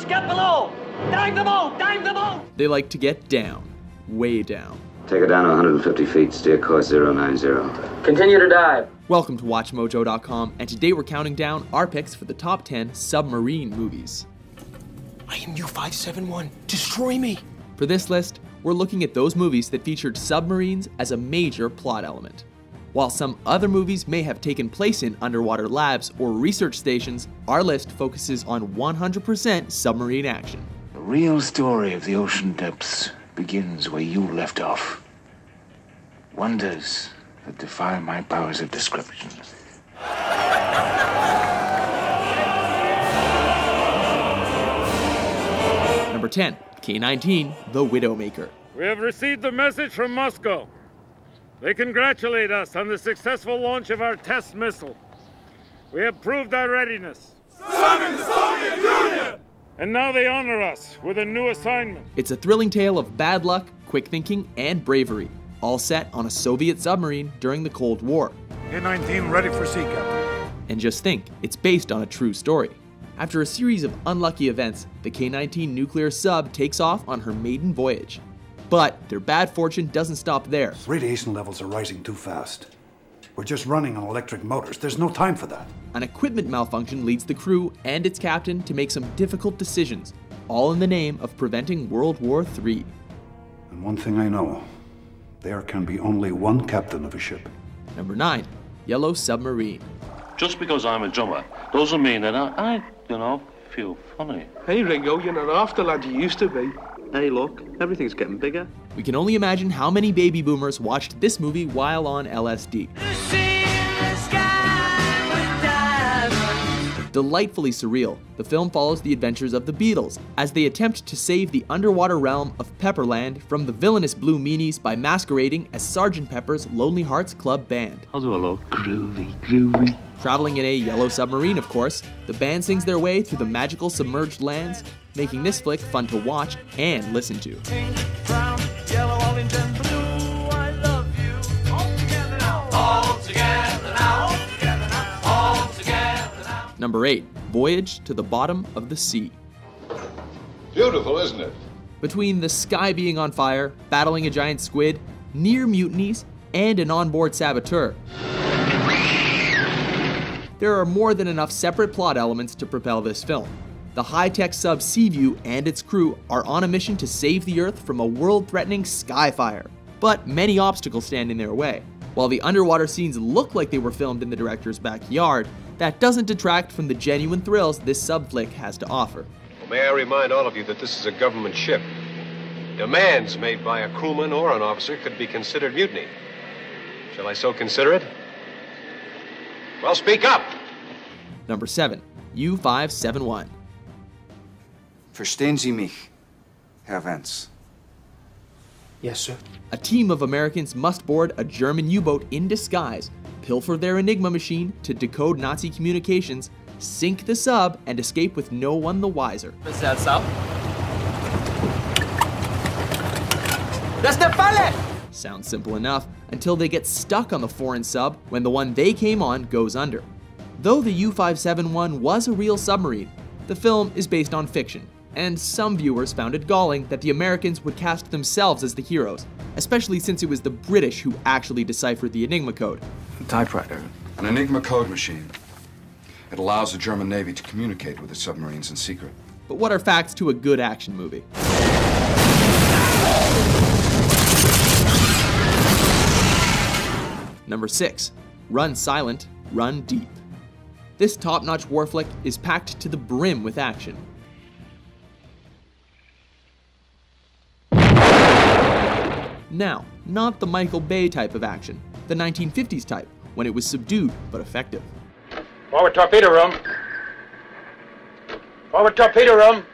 get below! Dive the boat! Dive the boat! They like to get down. Way down. Take it down to 150 feet, steer course 090. Continue to dive. Welcome to WatchMojo.com, and today we're counting down our picks for the top 10 submarine movies. I am U-571. Destroy me! For this list, we're looking at those movies that featured submarines as a major plot element. While some other movies may have taken place in underwater labs or research stations, our list focuses on 100% submarine action. The real story of the ocean depths begins where you left off. Wonders that defy my powers of description. Number 10, K-19, The Widowmaker. We have received the message from Moscow. They congratulate us on the successful launch of our test missile. We have proved our readiness. Serving the Soviet Union! And now they honor us with a new assignment. It's a thrilling tale of bad luck, quick thinking, and bravery, all set on a Soviet submarine during the Cold War. K-19 ready for sea, Captain. And just think, it's based on a true story. After a series of unlucky events, the K-19 nuclear sub takes off on her maiden voyage. But their bad fortune doesn't stop there. Radiation levels are rising too fast. We're just running on electric motors. There's no time for that. An equipment malfunction leads the crew and its captain to make some difficult decisions, all in the name of preventing World War III. And one thing I know, there can be only one captain of a ship. Number 9, Yellow Submarine. Just because I'm a drummer doesn't mean that I feel funny. Hey, Ringo, you're not half the lad you used to be. Hey, look, everything's getting bigger. We can only imagine how many baby boomers watched this movie while on LSD. Delightfully surreal, the film follows the adventures of the Beatles as they attempt to save the underwater realm of Pepperland from the villainous Blue Meanies by masquerading as Sgt. Pepper's Lonely Hearts Club Band. How do I look? Groovy, groovy. Traveling in a yellow submarine, of course, the band sings their way through the magical submerged lands, making this flick fun to watch and listen to. Pink, brown, yellow, orange, and blue, I love you. All together now. All together now. All together now. All together now. Number 8, Voyage to the Bottom of the Sea. Beautiful, isn't it? Between the sky being on fire, battling a giant squid, near mutinies, and an onboard saboteur, there are more than enough separate plot elements to propel this film. The high-tech sub Seaview and its crew are on a mission to save the Earth from a world-threatening sky fire, but many obstacles stand in their way. While the underwater scenes look like they were filmed in the director's backyard, that doesn't detract from the genuine thrills this sub flick has to offer. Well, may I remind all of you that this is a government ship. Demands made by a crewman or an officer could be considered mutiny. Shall I so consider it? Well, speak up! Number 7, U-571. Verstehen Sie mich, Herr Vance? Yes, sir. A team of Americans must board a German U-boat in disguise, pilfer their Enigma machine to decode Nazi communications, sink the sub, and escape with no one the wiser. Ist das up? Das ist der Falle! Sounds simple enough, until they get stuck on the foreign sub when the one they came on goes under. Though the U-571 was a real submarine, the film is based on fiction, and some viewers found it galling that the Americans would cast themselves as the heroes, especially since it was the British who actually deciphered the Enigma code. A typewriter. An Enigma code machine. It allows the German Navy to communicate with its submarines in secret. But what are facts to a good action movie? Number 6, Run Silent, Run Deep. This top-notch war flick is packed to the brim with action. Now, not the Michael Bay type of action, the 1950s type, when it was subdued but effective. Forward torpedo room. Forward torpedo room.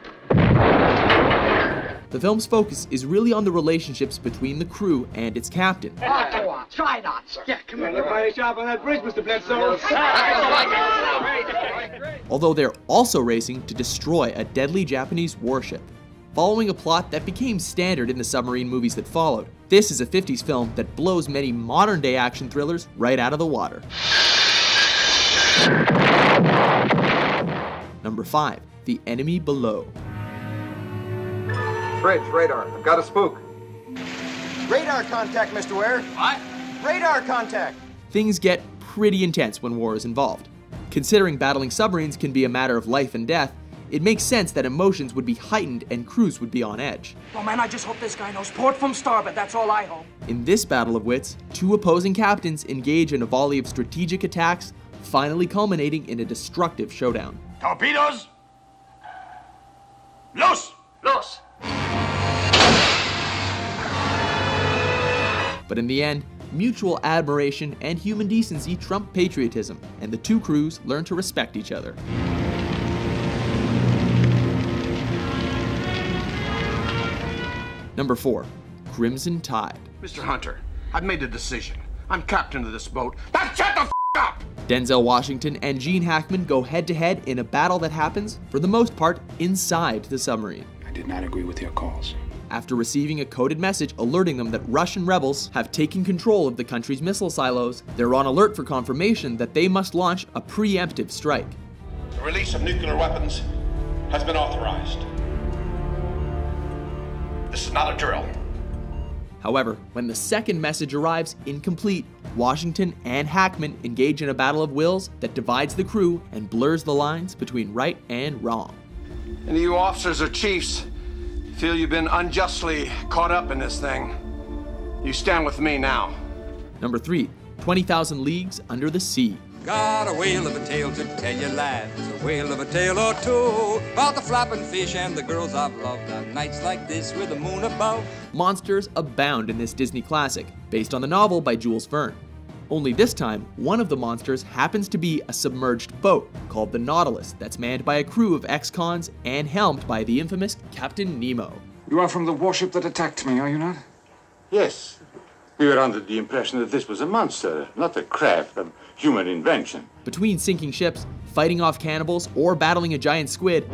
The film's focus is really on the relationships between the crew and its captain. Go on, try not, sir. Yeah, come on. Look by the shop on that bridge, Mr. Bledsoe. Although they're also racing to destroy a deadly Japanese warship. Following a plot that became standard in the submarine movies that followed, this is a 50s film that blows many modern-day action thrillers right out of the water. Number 5, The Enemy Below. bridge, radar. I've got a spook. Radar contact, Mr. Ware. What? Radar contact. Things get pretty intense when war is involved. Considering battling submarines can be a matter of life and death, it makes sense that emotions would be heightened and crews would be on edge. Oh man, I just hope this guy knows port from starboard, that's all I hope. In this battle of wits, two opposing captains engage in a volley of strategic attacks, finally culminating in a destructive showdown. Torpedoes! Los! Los! But in the end, mutual admiration and human decency trump patriotism, and the two crews learn to respect each other. Number 4, Crimson Tide. Mr. Hunter, I've made a decision. I'm captain of this boat. Now shut the f*** up! Denzel Washington and Gene Hackman go head-to-head in a battle that happens, for the most part, inside the submarine. I did not agree with your calls. After receiving a coded message alerting them that Russian rebels have taken control of the country's missile silos, they're on alert for confirmation that they must launch a preemptive strike. The release of nuclear weapons has been authorized. This is not a drill. However, when the second message arrives incomplete, Washington and Hackman engage in a battle of wills that divides the crew and blurs the lines between right and wrong. Any of you officers or chiefs feel you've been unjustly caught up in this thing, you stand with me now. Number 3, 20,000 Leagues Under the Sea. Got a whale of a tale to tell you, lads, a whale of a tale or two, about the flapping fish and the girls I've loved on nights like this with the moon above. Monsters abound in this Disney classic, based on the novel by Jules Verne. Only this time, one of the monsters happens to be a submerged boat called the Nautilus that's manned by a crew of ex-cons and helmed by the infamous Captain Nemo. You are from the warship that attacked me, are you not? Yes. We were under the impression that this was a monster, not a craft of human invention. Between sinking ships, fighting off cannibals, or battling a giant squid,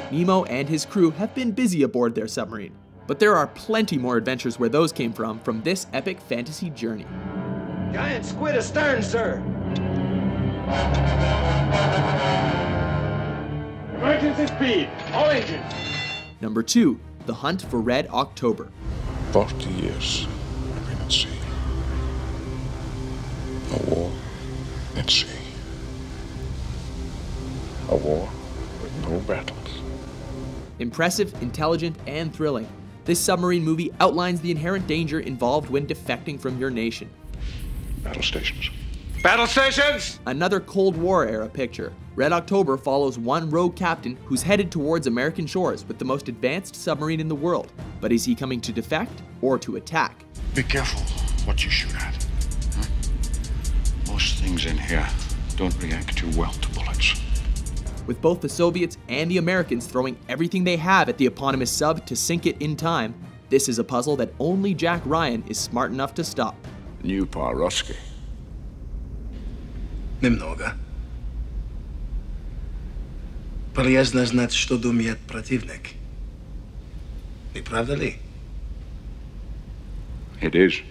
Nemo and his crew have been busy aboard their submarine. But there are plenty more adventures where those came from this epic fantasy journey. Giant squid astern, sir. Emergency speed, all engines. Number 2, The Hunt for Red October. 40 years I've been at sea. A war at sea. A war with no battles. Impressive, intelligent, and thrilling, this submarine movie outlines the inherent danger involved when defecting from your nation. Battle stations. Battle stations! Another Cold War era picture. Red October follows one rogue captain who's headed towards American shores with the most advanced submarine in the world. But is he coming to defect or to attack? Be careful what you shoot at. Huh? Most things in here don't react too well to bullets. With both the Soviets and the Americans throwing everything they have at the eponymous sub to sink it in time, this is a puzzle that only Jack Ryan is smart enough to stop. New по-русски. Немного. Полезно знать, что думает противник. Не правда ли? It is.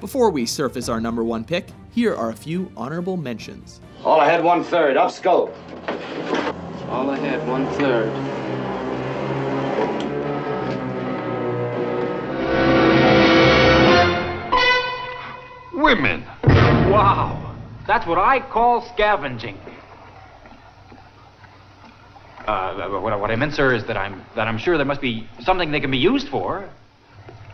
Before we surface our number 1 pick, here are a few honorable mentions. All ahead 1/3, up scope. All ahead 1/3. Women! Wow! That's what I call scavenging. What I meant, sir, is that I'm sure there must be something they can be used for.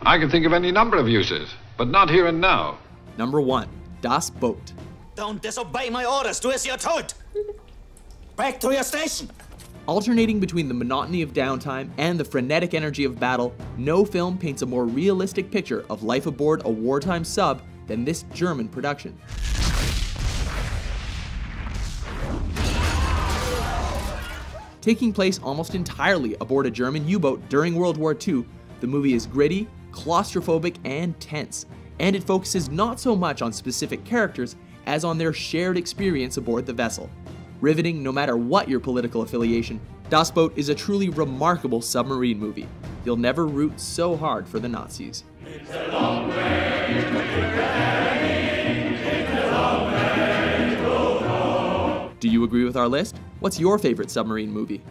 I can think of any number of uses, but not here and now. Number 1, Das Boot. Don't disobey my orders, du es your Tod! Back to your station! Alternating between the monotony of downtime and the frenetic energy of battle, no film paints a more realistic picture of life aboard a wartime sub than this German production. Taking place almost entirely aboard a German U-boat during World War II, the movie is gritty, claustrophobic, and tense, and it focuses not so much on specific characters as on their shared experience aboard the vessel. Riveting no matter what your political affiliation, Das Boot is a truly remarkable submarine movie. You'll never root so hard for the Nazis. It's a long way to Brittany. It's a long way to go home. Do you agree with our list? What's your favorite submarine movie?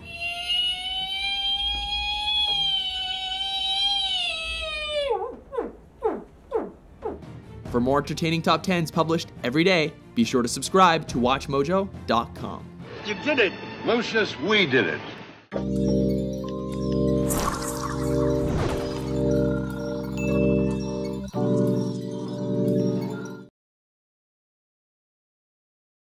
For more entertaining top 10s published every day, be sure to subscribe to WatchMojo.com. You did it! Lucius, we did it.